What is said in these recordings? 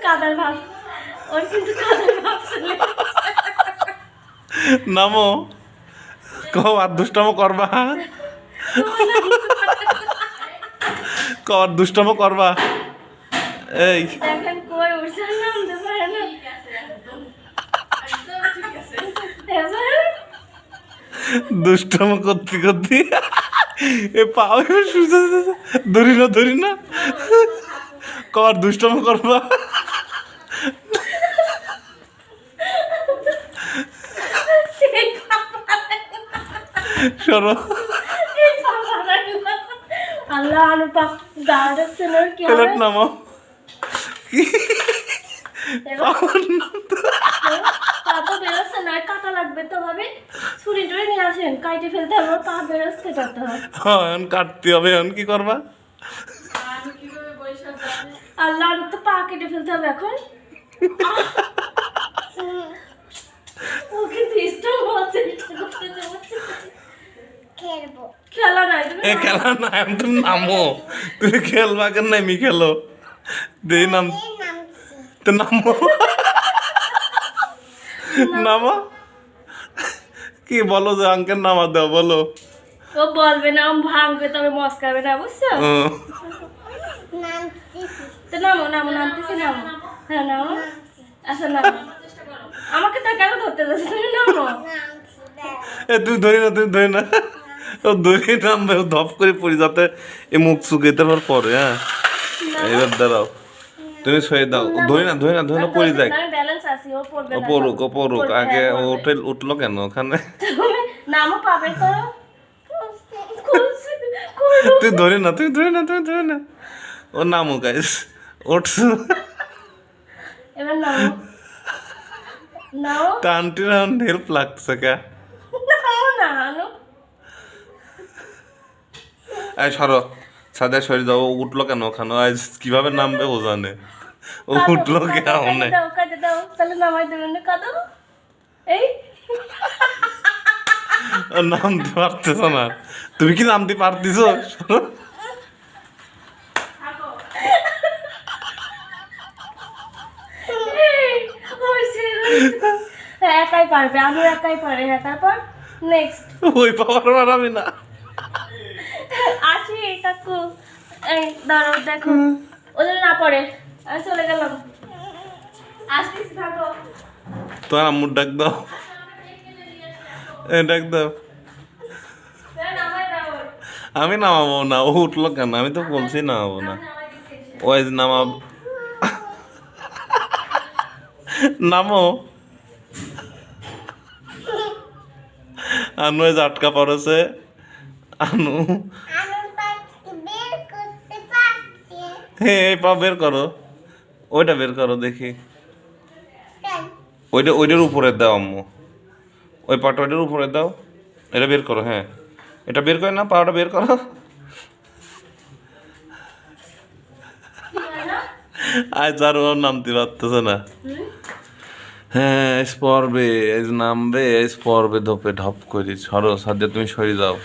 কাদার ভাব, ওর কিন্তু কাদার ভাব চলে নামো, কও আর দুষ্টম করবা, কও আর দুষ্টম করবা। এই দেখেন কই উঠছে, নামতে পারে না। এবার দুষ্টম করতে করতে এ পাও ধরি না কও আর দুষ্টম করবা। সরো আল্লাহ আলু পাক দাঁড়াচ্ছে না, কি হবে? প্লেট নামো। এবার পা তো বেরোচ্ছে না, কাটা লাগবে তো ভাবে, ছুরি টুরি নিয়ে আসেন, কাইটে ফেলতে হবে, পা বেরোচ্ছে করতে হবে। এখন কাটতে হবে, এখন কি করবা? আল্লাহ আলু তো পা কেটে ফেলতে হবে এখন। ও কিন্তু স্ট্রং হচ্ছে, খেলা নাই তুমি এ খেলা না, এখন তুমি নামো, তুমি খেলবা কেন? নামি খেলো, দেই নাম তো নামো, নামো। কি বলো যে আঙ্কেল নামা দাও, বলো। ও বলবে না, ভাঙবে, তবে মস্কাবে না, বুঝছো? তো নামো নামো, নামতেছি, নামো। হ্যাঁ নামো, আচ্ছা নামো। আমাকে তো কেন ধরতে যাচ্ছে, তুমি নামো। এ তুই ধরি না, ও ধরে নামবে, ও ধপ করে পড়ি, যাতে এ মুখ শুকিয়ে তারপর পরে। হ্যাঁ এবার দাঁড়াও, তুমি সয়ে দাও, ধরি না পড়ি যাক। ব্যালেন্স আছে, ও পড়বে ও না। পড়ুক আগে। হ্যাঁ, ও পড়বে। উঠলো কেন ওখানে? তুমি নামো, পাবে করো। তুই ধরি না, ও নামো গাইস, উঠছো। এবার নামো, নাও টানটির হেল্প লাগছে কে? নাও না আনো। এই সরো, সাদা সরে যাও। ও উঠলো কেন ওখানে? আজ কিভাবে নামবে ও জানে, ও উঠলো কেমন? কাটে দাও, তাহলে নামাই দেবেন না, কাঁদো। এই ও নামতে পারতেছ না, তুমি কি নামতে পারতেছ? হয়েছে, হ্যাঁ, একাই পারবে, আমি একাই পারে। হ্যাঁ, তারপর নেক্সট ওই পাওয়ার মারাবি না। আসি কাকু। এই দাঁড়াও, দেখো ও যেন না পড়ে। আমি চলে গেলাম, আসতেছি, থাকো। তোমার আম্মুর ডাক দাও, ডাক দাও। নামাই দাও। আমি নামাবো না, ও উঠলো কেন? আমি তো বলছি নামাবো না। ওই নামাব, নামো। আনু এই যে আটকা পড়েছে, আনু। হ্যাঁ, এই পা বের করো, ওইটা বের করো দেখি। ওইটার উপরে দাও আম্মু, ওই পাটা ওইটার উপরে দাও। এটা বের করো, হ্যাঁ এটা বের করে না, পাটা বের করো। আজ আর ও নামতে পারতেছে না। হ্যাঁ পড়বে, নামবে, পড়বে ধপে ঢপ করি। সরো সাথে, তুমি সরে যাও,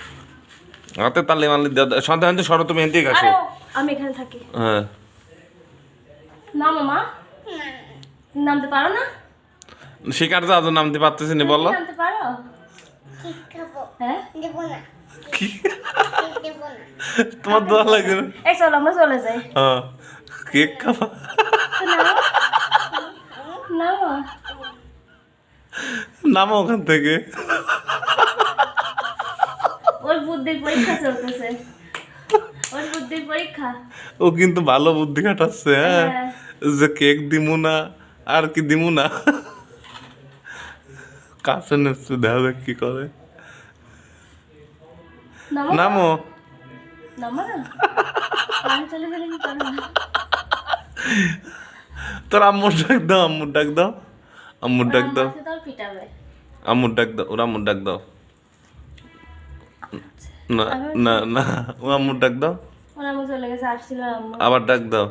হাতে তালে মারলে সাথে সরো, তুমি এনতেই কাছে। আরে আমি এখানে থাকি। হ্যাঁ না মামা, নামতে পারো না? শিকার যাও, তো নামতে পারতেছি না, বলো। নামতে পারো? হ্যাঁ, কি তোমার দোয়া লাগে না? এই চলো আমরা চলে যাই। হ্যাঁ, কেক খাবা? নামো, নামো ওখান থেকে। ওর বুদ্ধির পরীক্ষা চলতেছে, ওর বুদ্ধির পরীক্ষা। ও কিন্তু ভালো বুদ্ধি খাটাচ্ছে। হ্যাঁ, হ্যাঁ। যে কেক দিমু না, আর কি দিমু না, কাছে নিচ্ছে, দেখা যাক কি করে। নামো, নামো। নামো না, আমি চলে গেলে কি করবো? তোর আম্মুর ডাক দাও, আম্মুর ডাক দাও, আম্মুর ডাক দাও, আমাকে তো আর পিটাবে। আম্মুর ডাক দাও, ওর আম্মুর ডাক দাও। না না, ও আম্মুর ডাক দাও, ওর আম্মু চলে গেছে, আসছিল আম্মু, আবার ডাক দাও।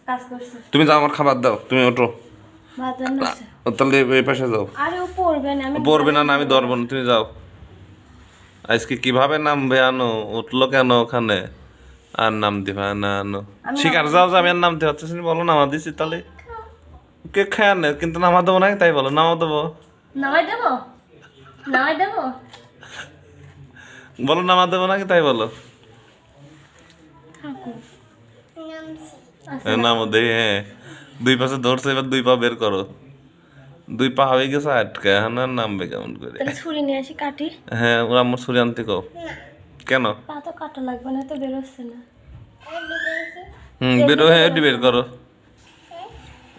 কাজ করছে, তুমি যাও, আমার খাবার দাও, তুমি ওঠো। ভাত রান্না হচ্ছে। তাহলে এই পাশে যাও। আরে ও পড়বে না, আমি পড়বে না, আমি ধরবো না, তুমি যাও। আজকে কিভাবে নামবে? আনো, উঠলো কেন ওখানে? আর নামতে পারে না। আনো শিকার যাও, আমি আর নামতে পারতেছি না, বলো নামা দিছি তাহলে। কেক খায় না কিন্তু নামা দেবো নাকি তাই বলো, নামা দেবো নামাই দেবো, নামাই দেবো। বলো, নামা দেবো নাকি তাই বলো। থাকো। নামো দে, হ্যাঁ 2 পাশে ধরছে, এবার 2 পা বের করো। 2 পা হয়ে গেছে আটকে, হ্যাঁ না নামবে কেমন করে। তাহলে ছুরি নিয়ে আসি কাটি। হ্যাঁ ওরা আমার ছুরি আনতে কও। কেন? পা তো কাটা লাগবে না, তো বেরোচ্ছে না। বেরো, হ্যাঁ ওটি বের করো,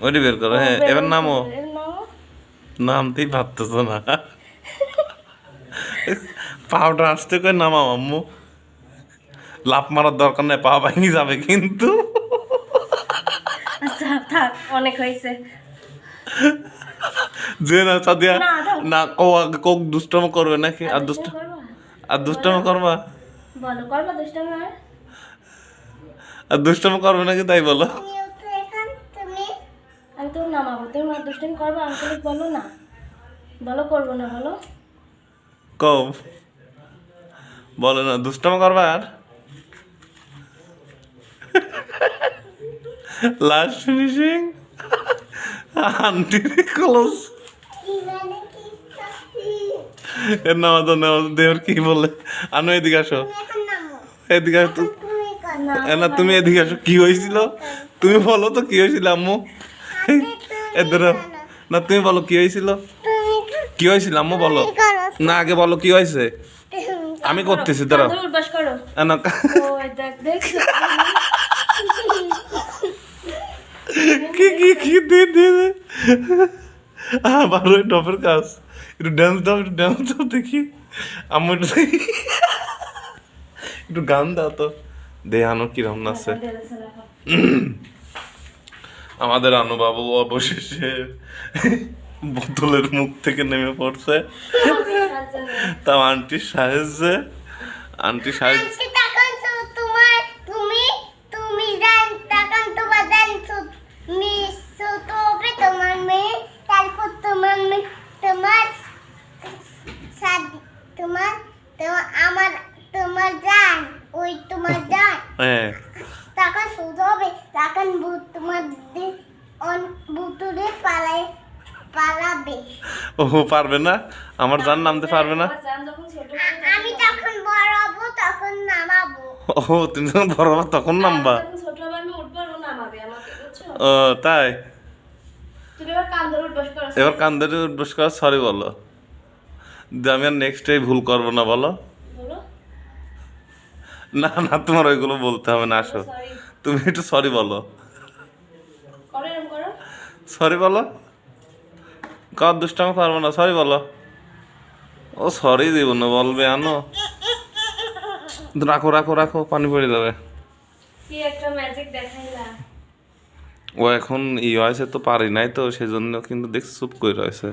ওটি বের করো। হ্যাঁ এবার নামো। এবার নামো। নামতেই পারতেছ না, পাউডার আসতে করে নামাও আম্মু। লাফ মারার দরকার নেই, পা ভেঙে যাবে কিন্তু। আচ্ছা থাক, অনেক হয়েছে। যে না সাদিয়া, না, দাও। না কোক দুষ্টম করবে নাকি? আর করবা? আর দুষ্টম করবা, বলো, করবা দুষ্টামি আর? আর দুষ্টম করবে নাকি তাই বলো। আমি তো নামাবো, তুমি আমার দুষ্টামি করবা? আঙ্কেলিক বলো না, বলো করবো না, বলো। কও, বলে না দুষ্টম করবা। আর লাস্ট ফিনিশিং আন্টি ক্লোজ। এর নামা তো নেওয়া দেওয়ার কি বলে, আনো এদিকে আসো, এদিকে আসো। না তুমি এদিকে আসো, কি হয়েছিল তুমি বলো তো, কি হয়েছিল আম্মু? এদের না তুমি বলো কি হয়েছিল, কি হয়েছিল আম্মু বলো না, আগে বলো কি হয়েছে। আমি করতেছি, দাঁড়াও। কাঁধের উঠবাস করো। না, ওই দেখ, দেখছো? কি কি কি দে দে দে। আবার ওই টপের কাজ, একটু ড্যান্স দাও, একটু ড্যান্স দাও দেখি আম্মু, একটু দেখি। একটু গান দাও তো, দে আনো কিরম নাচে। আমাদের আনুবাবু অবশেষে বোতলের মুখ থেকে নেমে পড়ছে, তাও আন্টির সাহায্যে। আন্টি সাহায্য হ্যাঁ টাকা শুধু হবে, টাকা তোমার বুতুরে পালাবে। ও পারবে না, আমার জান নামতে পারবে না। আমি যখন বড় হবো তখন নামাবো। ও তুমি যখন বড় হবে তখন নামবা। ছোট হবে আমি উঠবো, আর ও নামাবে আমাকে, বুঝছো? ও তাই, তুমি এবার কাঁধের উঠবাস করো। এবার কান্দে উঠবস কর, সরি বলো, যে আমি আর নেক্সট টাইম ভুল করবো না বলো। বলো না না তোমার ওইগুলো বলতে হবে না, আসো সরি। তুমি একটু সরি বলো, করো, এরকম করো। সরি বলো। কার দুষ্টামি পারবো না, সরি বলো। ও সরি দিব না বলবে, আনো রাখো রাখো রাখো, পানি পড়ে যাবে। কি একটা ম্যাজিক দেখাইলা। ও এখন ই হয়েছে তো পারি নাই তো, সেজন্য কিন্তু দেখছি চুপ করে রয়েছে।